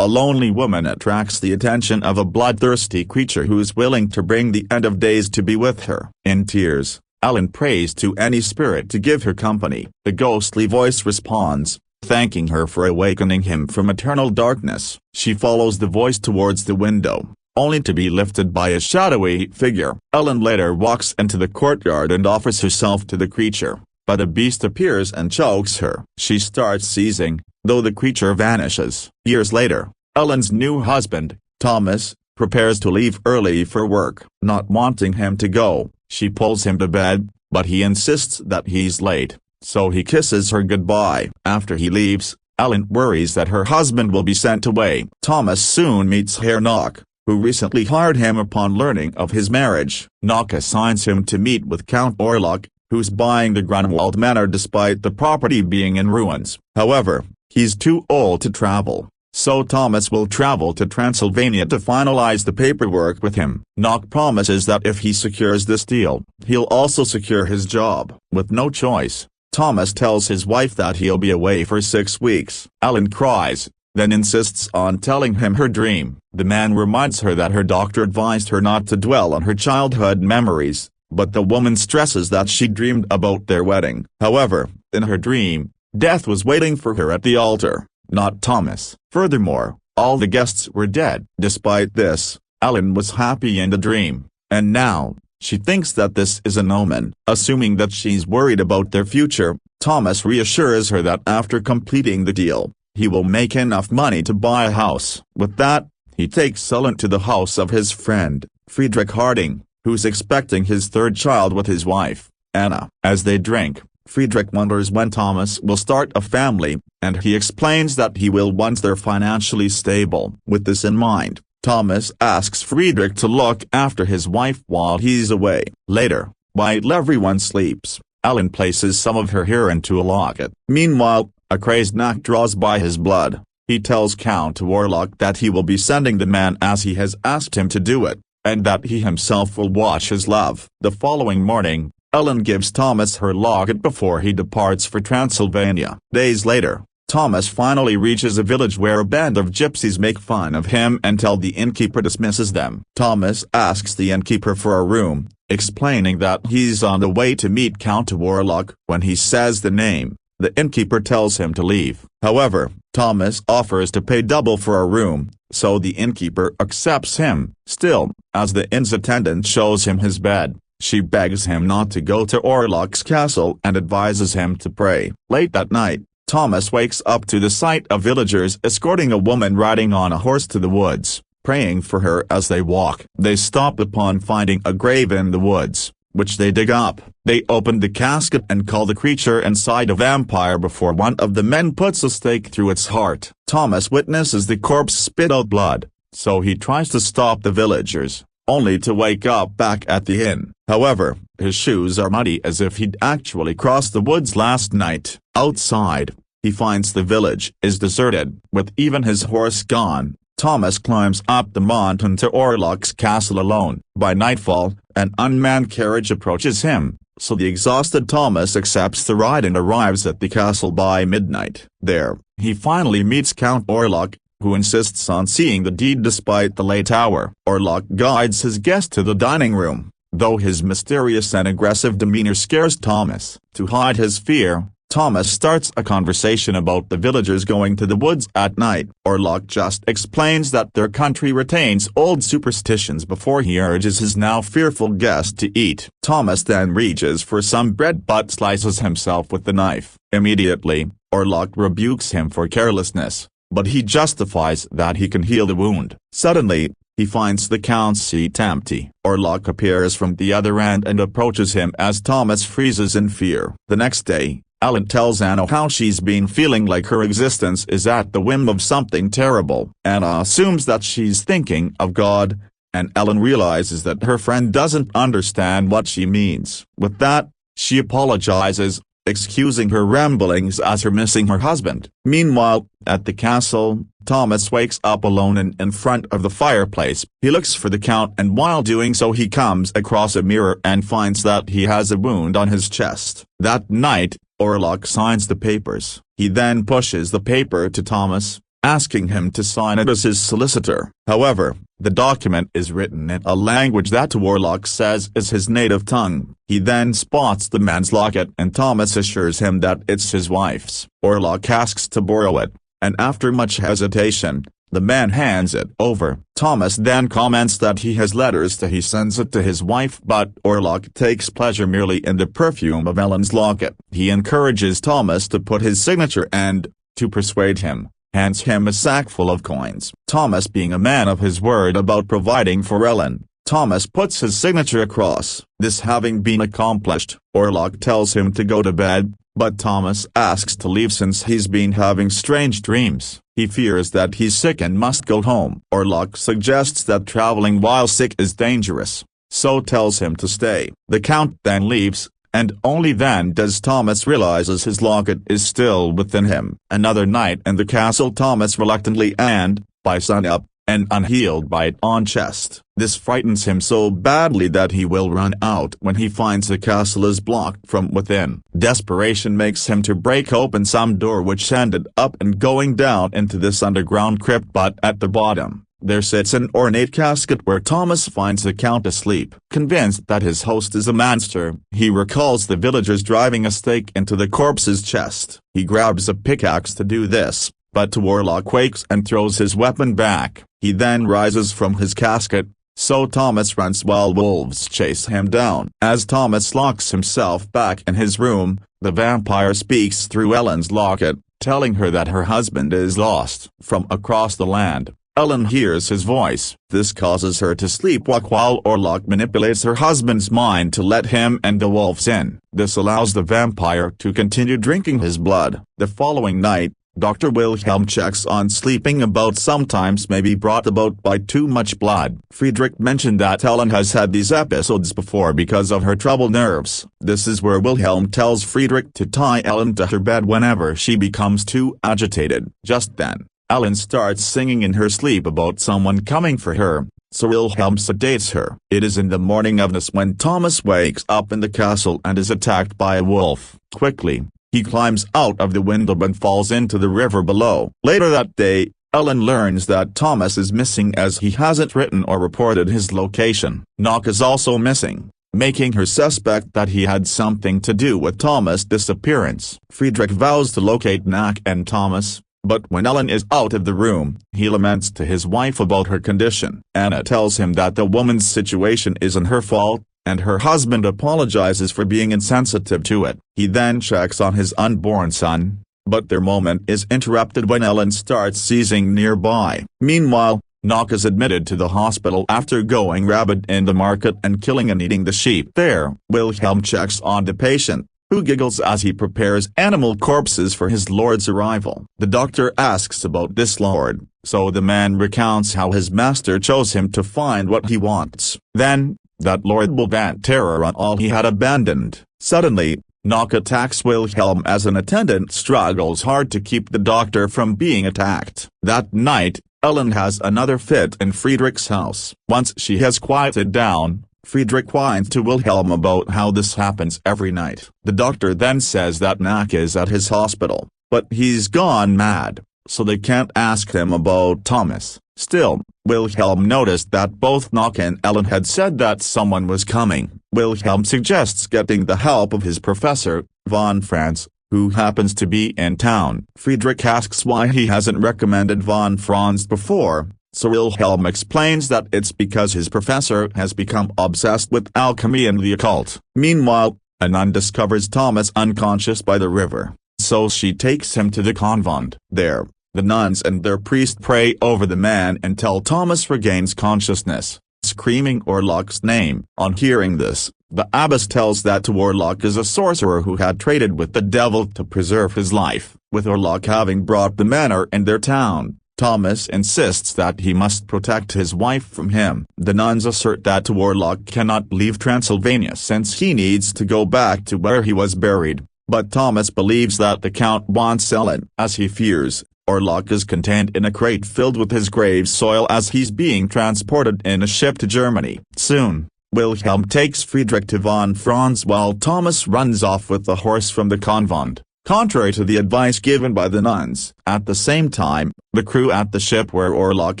A lonely woman attracts the attention of a bloodthirsty creature who is willing to bring the end of days to be with her. In tears, Ellen prays to any spirit to give her company. The ghostly voice responds, thanking her for awakening him from eternal darkness. She follows the voice towards the window, only to be lifted by a shadowy figure. Ellen later walks into the courtyard and offers herself to the creature, but a beast appears and chokes her. She starts seizing, though the creature vanishes. Years later, Ellen's new husband, Thomas, prepares to leave early for work. Not wanting him to go, she pulls him to bed, but he insists that he's late, so he kisses her goodbye. After he leaves, Ellen worries that her husband will be sent away. Thomas soon meets Herr Knock, who recently hired him upon learning of his marriage. Knock assigns him to meet with Count Orlok, who's buying the Grunwald Manor despite the property being in ruins. However, he's too old to travel, so Thomas will travel to Transylvania to finalize the paperwork with him. Knock promises that if he secures this deal, he'll also secure his job. With no choice, Thomas tells his wife that he'll be away for 6 weeks. Ellen cries, then insists on telling him her dream. The man reminds her that her doctor advised her not to dwell on her childhood memories, but the woman stresses that she dreamed about their wedding. However, in her dream, death was waiting for her at the altar, not Thomas. Furthermore, all the guests were dead. Despite this, Ellen was happy in the dream, and now, she thinks that this is an omen. Assuming that she's worried about their future, Thomas reassures her that after completing the deal, he will make enough money to buy a house. With that, he takes Ellen to the house of his friend, Friedrich Harding, who's expecting his third child with his wife, Anna. As they drink, Friedrich wonders when Thomas will start a family, and he explains that he will once they're financially stable. With this in mind, Thomas asks Friedrich to look after his wife while he's away. Later, while everyone sleeps, Ellen places some of her hair into a locket. Meanwhile, a crazed Knack draws by his blood. He tells Count Orlok that he will be sending the man as he has asked him to do it, and that he himself will watch his love. The following morning, Ellen gives Thomas her locket before he departs for Transylvania. Days later, Thomas finally reaches a village where a band of gypsies make fun of him until the innkeeper dismisses them. Thomas asks the innkeeper for a room, explaining that he's on the way to meet Count Orlok. When he says the name, the innkeeper tells him to leave. However, Thomas offers to pay double for a room, so the innkeeper accepts him. Still, as the inn's attendant shows him his bed, she begs him not to go to Orlok's castle and advises him to pray. Late that night, Thomas wakes up to the sight of villagers escorting a woman riding on a horse to the woods, praying for her as they walk. They stop upon finding a grave in the woods, which they dig up. They open the casket and call the creature inside a vampire before one of the men puts a stake through its heart. Thomas witnesses the corpse spit out blood, so he tries to stop the villagers, only to wake up back at the inn. However, his shoes are muddy as if he'd actually crossed the woods last night. Outside, he finds the village is deserted. With even his horse gone, Thomas climbs up the mountain to Orlok's castle alone. By nightfall, an unmanned carriage approaches him, so the exhausted Thomas accepts the ride and arrives at the castle by midnight. There, he finally meets Count Orlok, who insists on seeing the deed despite the late hour. Orlok guides his guest to the dining room, though his mysterious and aggressive demeanor scares Thomas. To hide his fear, Thomas starts a conversation about the villagers going to the woods at night. Orlok just explains that their country retains old superstitions before he urges his now fearful guest to eat. Thomas then reaches for some bread but slices himself with the knife. Immediately, Orlok rebukes him for carelessness, but he justifies that he can heal the wound. Suddenly, he finds the Count's seat empty. Orlok appears from the other end and approaches him as Thomas freezes in fear. The next day, Ellen tells Anna how she's been feeling like her existence is at the whim of something terrible. Anna assumes that she's thinking of God, and Ellen realizes that her friend doesn't understand what she means. With that, she apologizes, excusing her ramblings as her missing her husband. Meanwhile, at the castle, Thomas wakes up alone and in front of the fireplace. He looks for the Count, and while doing so he comes across a mirror and finds that he has a wound on his chest. That night, Orlok signs the papers. He then pushes the paper to Thomas, asking him to sign it as his solicitor. However, the document is written in a language that Warlock says is his native tongue. He then spots the man's locket and Thomas assures him that it's his wife's. Warlock asks to borrow it, and after much hesitation, the man hands it over. Thomas then comments that he has letters he sends it to his wife, but Warlock takes pleasure merely in the perfume of Ellen's locket. He encourages Thomas to put his signature and, to persuade him, hands him a sack full of coins. Thomas, being a man of his word about providing for Ellen, Thomas puts his signature across. This having been accomplished, Warlock tells him to go to bed, but Thomas asks to leave since he's been having strange dreams. He fears that he's sick and must go home. Warlock suggests that traveling while sick is dangerous, so tells him to stay. The Count then leaves, and only then does Thomas realizes his locket is still within him. Another night in the castle, Thomas reluctantly and, by sunup, an unhealed bite on chest. This frightens him so badly that he will run out when he finds the castle is blocked from within. Desperation makes him to break open some door which ended up in going down into this underground crypt, but at the bottom, there sits an ornate casket where Thomas finds the Count asleep. Convinced that his host is a monster, he recalls the villagers driving a stake into the corpse's chest. He grabs a pickaxe to do this, but Warlock quakes and throws his weapon back. He then rises from his casket, so Thomas runs while wolves chase him down. As Thomas locks himself back in his room, the vampire speaks through Ellen's locket, telling her that her husband is lost. From across the land, Ellen hears his voice. This causes her to sleepwalk while Warlock manipulates her husband's mind to let him and the wolves in. This allows the vampire to continue drinking his blood. The following night, Dr. Wilhelm checks on sleeping about sometimes may be brought about by too much blood. Friedrich mentioned that Ellen has had these episodes before because of her troubled nerves. This is where Wilhelm tells Friedrich to tie Ellen to her bed whenever she becomes too agitated. Just then, Ellen starts singing in her sleep about someone coming for her, so Wilhelm sedates her. It is in the morning of this when Thomas wakes up in the castle and is attacked by a wolf. Quickly, he climbs out of the window but falls into the river below. Later that day, Ellen learns that Thomas is missing as he hasn't written or reported his location. Knock is also missing, making her suspect that he had something to do with Thomas' disappearance. Friedrich vows to locate Knock and Thomas, but when Ellen is out of the room, he laments to his wife about her condition. Anna tells him that the woman's situation isn't her fault, and her husband apologizes for being insensitive to it. He then checks on his unborn son, but their moment is interrupted when Ellen starts seizing nearby. Meanwhile, Knock is admitted to the hospital after going rabid in the market and killing and eating the sheep there. Wilhelm checks on the patient, who giggles as he prepares animal corpses for his lord's arrival. The doctor asks about this lord, so the man recounts how his master chose him to find what he wants. Then, that lord will vent terror on all he had abandoned. Suddenly, Knock attacks Wilhelm as an attendant struggles hard to keep the doctor from being attacked. That night, Ellen has another fit in Friedrich's house. Once she has quieted down, Friedrich whines to Wilhelm about how this happens every night. The doctor then says that Knock is at his hospital, but he's gone mad, so they can't ask him about Thomas. Still, Wilhelm noticed that both Knock and Ellen had said that someone was coming. Wilhelm suggests getting the help of his professor, von Franz, who happens to be in town. Friedrich asks why he hasn't recommended von Franz before, so Wilhelm explains that it's because his professor has become obsessed with alchemy and the occult. Meanwhile, a nun discovers Thomas unconscious by the river, so she takes him to the convent. There, the nuns and their priest pray over the man until Thomas regains consciousness, screaming Warlock's name. On hearing this, the abbess tells that Warlock is a sorcerer who had traded with the devil to preserve his life. With Warlock having brought the manor in their town, Thomas insists that he must protect his wife from him. The nuns assert that Warlock cannot leave Transylvania since he needs to go back to where he was buried, but Thomas believes that the Count wants Ellen. As he fears, Warlock is contained in a crate filled with his grave soil as he's being transported in a ship to Germany. Soon, Wilhelm takes Friedrich to von Franz while Thomas runs off with the horse from the convent. contrary to the advice given by the nuns. At the same time, the crew at the ship where Orlok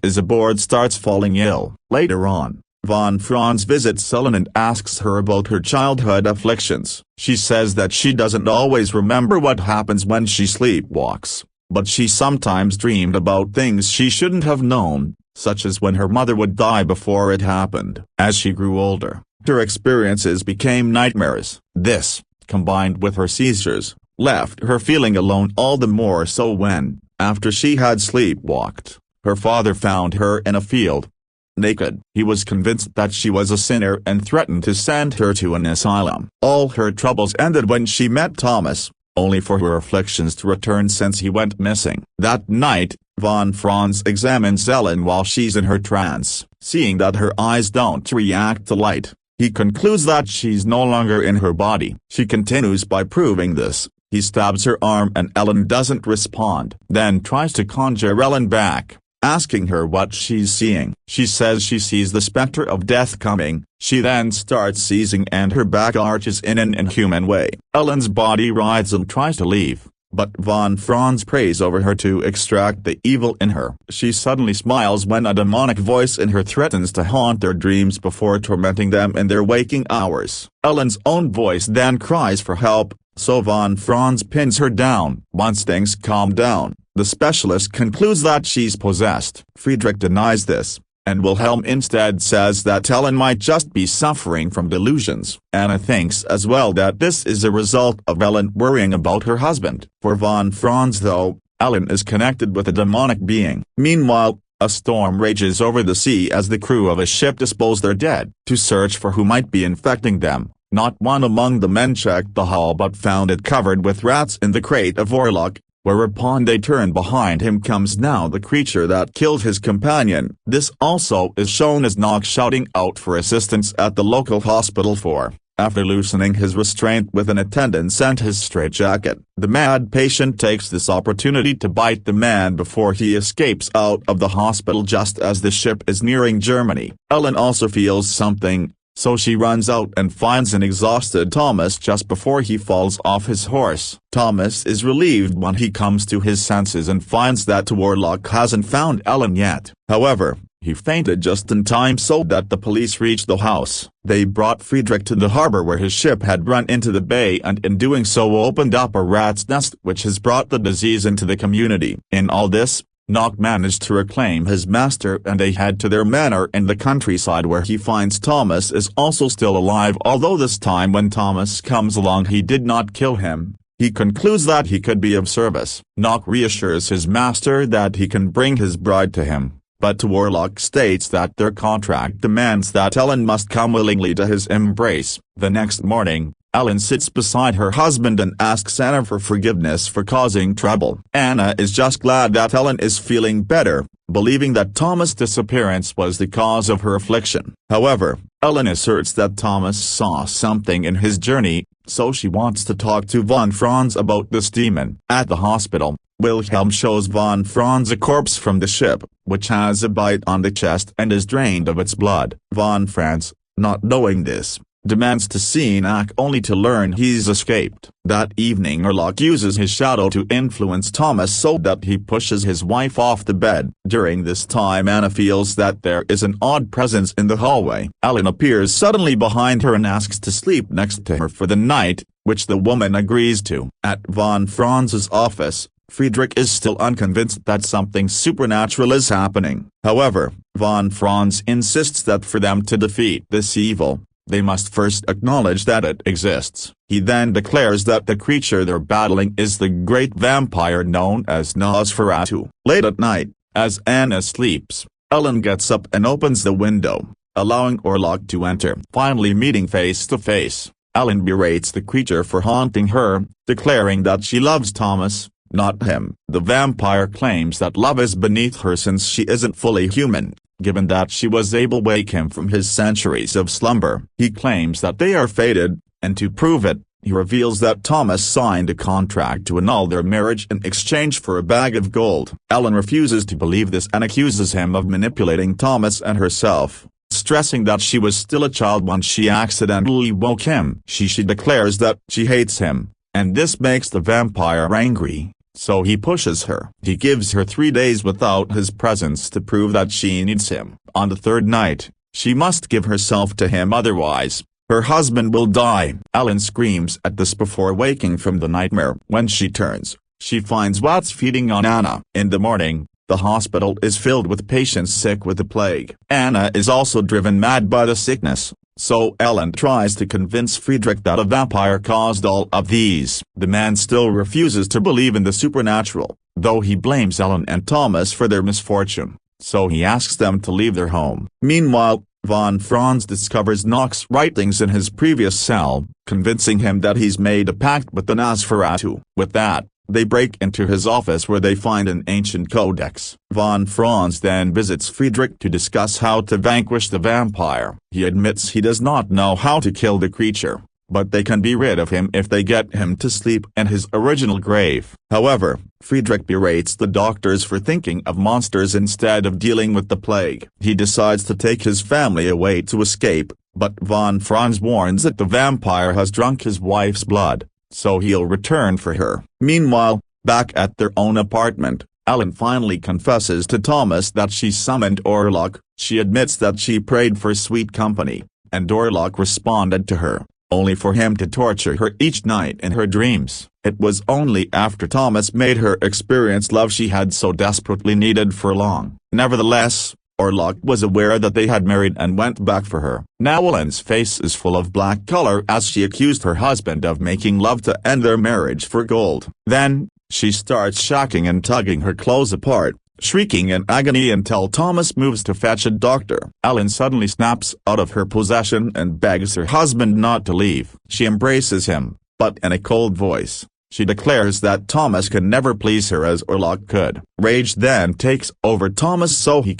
is aboard starts falling ill. Later on, Von Franz visits Ellen and asks her about her childhood afflictions. She says that she doesn't always remember what happens when she sleepwalks, but she sometimes dreamed about things she shouldn't have known, such as when her mother would die before it happened. As she grew older, her experiences became nightmares. This, combined with her seizures, left her feeling alone all the more so when, after she had sleepwalked, her father found her in a field, naked. He was convinced that she was a sinner and threatened to send her to an asylum. All her troubles ended when she met Thomas, only for her afflictions to return since he went missing. That night, Von Franz examines Ellen while she's in her trance. Seeing that her eyes don't react to light, he concludes that she's no longer in her body. She continues by proving this. He stabs her arm and Ellen doesn't respond. Then tries to conjure Ellen back, asking her what she's seeing. She says she sees the specter of death coming. She then starts seizing and her back arches in an inhuman way. Ellen's body writhes and tries to leave, but Von Franz prays over her to extract the evil in her. She suddenly smiles when a demonic voice in her threatens to haunt their dreams before tormenting them in their waking hours. Ellen's own voice then cries for help, so Von Franz pins her down. Once things calm down, the specialist concludes that she's possessed. Friedrich denies this, and Wilhelm instead says that Ellen might just be suffering from delusions. Anna thinks as well that this is a result of Ellen worrying about her husband. For Von Franz though, Ellen is connected with a demonic being. Meanwhile, a storm rages over the sea as the crew of a ship dispose their dead. To search for who might be infecting them, not one among the men checked the hull but found it covered with rats in the crate of Orlok, whereupon they turn behind him comes now the creature that killed his companion. This also is shown as Nog shouting out for assistance at the local hospital for, after loosening his restraint with an attendant and his straitjacket. The mad patient takes this opportunity to bite the man before he escapes out of the hospital just as the ship is nearing Germany. Ellen also feels something, so she runs out and finds an exhausted Thomas just before he falls off his horse. Thomas is relieved when he comes to his senses and finds that Orlok hasn't found Ellen yet. However, he fainted just in time so that the police reached the house. They brought Friedrich to the harbor where his ship had run into the bay and in doing so opened up a rat's nest which has brought the disease into the community. In all this, Nog managed to reclaim his master and they head to their manor in the countryside where he finds Thomas is also still alive, although this time when Thomas comes along he did not kill him. He concludes that he could be of service. Nog reassures his master that he can bring his bride to him, but Orlok states that their contract demands that Ellen must come willingly to his embrace. The next morning, Ellen sits beside her husband and asks Anna for forgiveness for causing trouble. Anna is just glad that Ellen is feeling better, believing that Thomas' disappearance was the cause of her affliction. However, Ellen asserts that Thomas saw something in his journey, so she wants to talk to Von Franz about this demon. At the hospital, Wilhelm shows Von Franz a corpse from the ship, which has a bite on the chest and is drained of its blood. Von Franz, not knowing this, demands to see Nak only to learn he's escaped. That evening Orlok uses his shadow to influence Thomas so that he pushes his wife off the bed. During this time Anna feels that there is an odd presence in the hallway. Ellen appears suddenly behind her and asks to sleep next to her for the night, which the woman agrees to. At Von Franz's office, Friedrich is still unconvinced that something supernatural is happening. However, Von Franz insists that for them to defeat this evil, they must first acknowledge that it exists. He then declares that the creature they're battling is the great vampire known as Nosferatu. Late at night, as Anna sleeps, Ellen gets up and opens the window, allowing Orlok to enter. Finally meeting face to face, Ellen berates the creature for haunting her, declaring that she loves Thomas, not him. The vampire claims that love is beneath her since she isn't fully human, given that she was able to wake him from his centuries of slumber. He claims that they are fated, and to prove it, he reveals that Thomas signed a contract to annul their marriage in exchange for a bag of gold. Ellen refuses to believe this and accuses him of manipulating Thomas and herself, stressing that she was still a child when she accidentally woke him. She declares that she hates him, and this makes the vampire angry, so he pushes her. He gives her 3 days without his presence to prove that she needs him. On the third night, she must give herself to him, otherwise her husband will die. Ellen screams at this before waking from the nightmare. When she turns, she finds rats feeding on Anna. In the morning, the hospital is filled with patients sick with the plague. Anna is also driven mad by the sickness, so Ellen tries to convince Friedrich that a vampire caused all of these. The man still refuses to believe in the supernatural, though he blames Ellen and Thomas for their misfortune, so he asks them to leave their home. Meanwhile, von Franz discovers Knock's writings in his previous cell, convincing him that he's made a pact with the Nosferatu. With that, they break into his office where they find an ancient codex. Von Franz then visits Friedrich to discuss how to vanquish the vampire. He admits he does not know how to kill the creature, but they can be rid of him if they get him to sleep in his original grave. However, Friedrich berates the doctors for thinking of monsters instead of dealing with the plague. He decides to take his family away to escape, but von Franz warns that the vampire has drunk his wife's blood, so he'll return for her. Meanwhile, back at their own apartment, Ellen finally confesses to Thomas that she summoned Orlok. She admits that she prayed for sweet company, and Orlok responded to her, only for him to torture her each night in her dreams. It was only after Thomas made her experience love she had so desperately needed for long. Nevertheless, Orlok was aware that they had married and went back for her. Now Ellen's face is full of black color as she accused her husband of making love to end their marriage for gold. Then, she starts shocking and tugging her clothes apart, shrieking in agony until Thomas moves to fetch a doctor. Ellen suddenly snaps out of her possession and begs her husband not to leave. She embraces him, but in a cold voice, she declares that Thomas can never please her as Orlok could. Rage then takes over Thomas, so he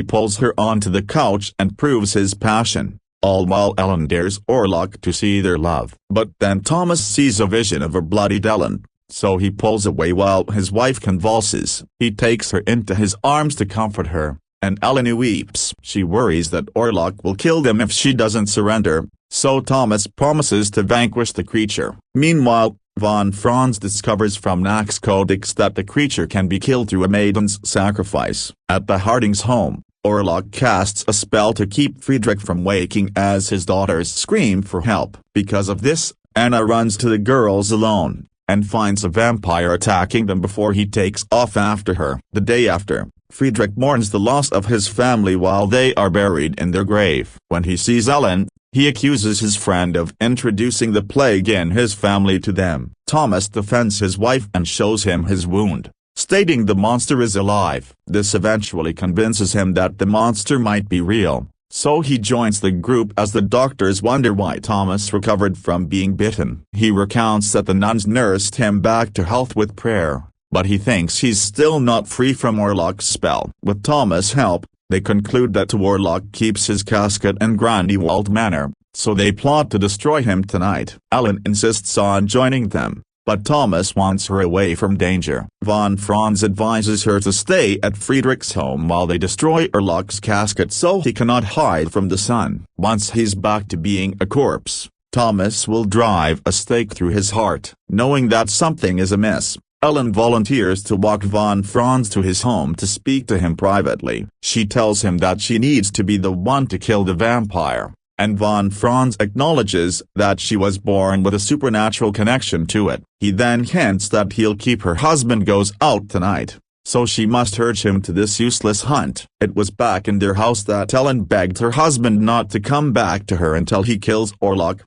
pulls her onto the couch and proves his passion, all while Ellen dares Orlok to see their love. But then Thomas sees a vision of a bloodied Ellen, so he pulls away while his wife convulses. He takes her into his arms to comfort her, and Ellen weeps. She worries that Orlok will kill them if she doesn't surrender, so Thomas promises to vanquish the creature. Meanwhile, von Franz discovers from Knock's codex that the creature can be killed through a maiden's sacrifice. At the Hardings' home, Orlok casts a spell to keep Friedrich from waking as his daughters scream for help. Because of this, Anna runs to the girls alone, and finds a vampire attacking them before he takes off after her. The day after, Friedrich mourns the loss of his family while they are buried in their grave. When he sees Ellen, he accuses his friend of introducing the plague in his family to them. Thomas defends his wife and shows him his wound, stating the monster is alive. This eventually convinces him that the monster might be real, so he joins the group as the doctors wonder why Thomas recovered from being bitten. He recounts that the nuns nursed him back to health with prayer, but he thinks he's still not free from Orlok's spell. With Thomas' help, they conclude that Orlok keeps his casket in Grindelwald Manor, so they plot to destroy him tonight. Ellen insists on joining them, but Thomas wants her away from danger. Von Franz advises her to stay at Friedrich's home while they destroy Orlok's casket so he cannot hide from the sun. Once he's back to being a corpse, Thomas will drive a stake through his heart. Knowing that something is amiss, Ellen volunteers to walk von Franz to his home to speak to him privately. She tells him that she needs to be the one to kill the vampire, and von Franz acknowledges that she was born with a supernatural connection to it. He then hints that he'll keep her husband goes out tonight, so she must urge him to this useless hunt. It was back in their house that Ellen begged her husband not to come back to her until he kills Orlok.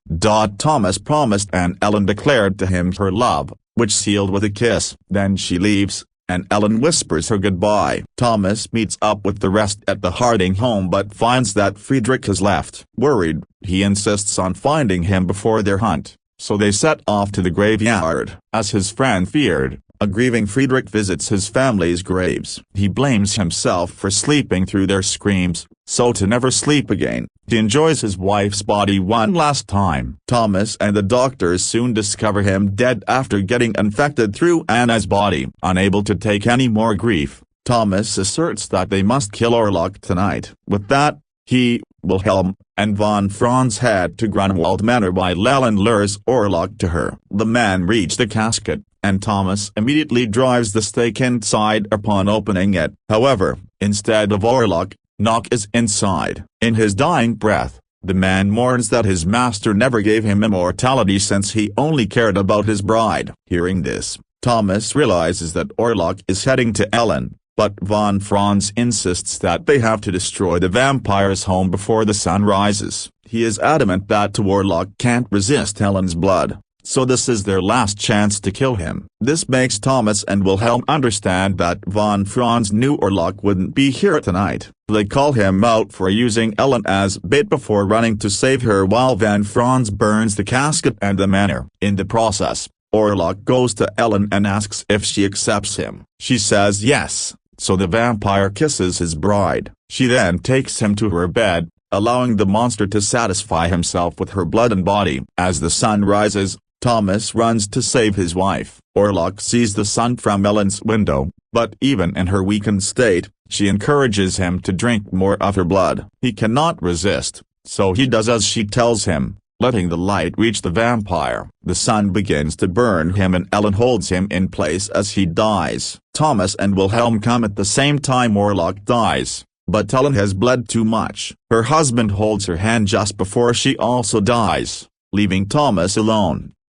Thomas promised and Ellen declared to him her love, which sealed with a kiss. Then she leaves, and Ellen whispers her goodbye. Thomas meets up with the rest at the Harding home but finds that Friedrich has left. Worried, he insists on finding him before their hunt, so they set off to the graveyard. As his friend feared, a grieving Friedrich visits his family's graves. He blames himself for sleeping through their screams, so to never sleep again. He enjoys his wife's body one last time. Thomas and the doctors soon discover him dead after getting infected through Anna's body. Unable to take any more grief, Thomas asserts that they must kill Orlok tonight. With that, he, Wilhelm, and von Franz head to Grunwald Manor while Ellen lures Orlok to her. The man reaches the casket, and Thomas immediately drives the stake inside upon opening it. However, instead of Orlok, Nock is inside. In his dying breath, the man mourns that his master never gave him immortality since he only cared about his bride. Hearing this, Thomas realizes that Orlok is heading to Ellen, but von Franz insists that they have to destroy the vampire's home before the sun rises. He is adamant that Orlok can't resist Ellen's blood, so this is their last chance to kill him. This makes Thomas and Wilhelm understand that von Franz knew Orlok wouldn't be here tonight. They call him out for using Ellen as bait before running to save her while von Franz burns the casket and the manor. In the process, Orlok goes to Ellen and asks if she accepts him. She says yes, so the vampire kisses his bride. She then takes him to her bed, allowing the monster to satisfy himself with her blood and body. As the sun rises, Thomas runs to save his wife. Orlok sees the sun from Ellen's window, but even in her weakened state, she encourages him to drink more of her blood. He cannot resist, so he does as she tells him, letting the light reach the vampire. The sun begins to burn him and Ellen holds him in place as he dies. Thomas and Wilhelm come at the same time Orlok dies, but Ellen has bled too much. Her husband holds her hand just before she also dies, leaving Thomas alone.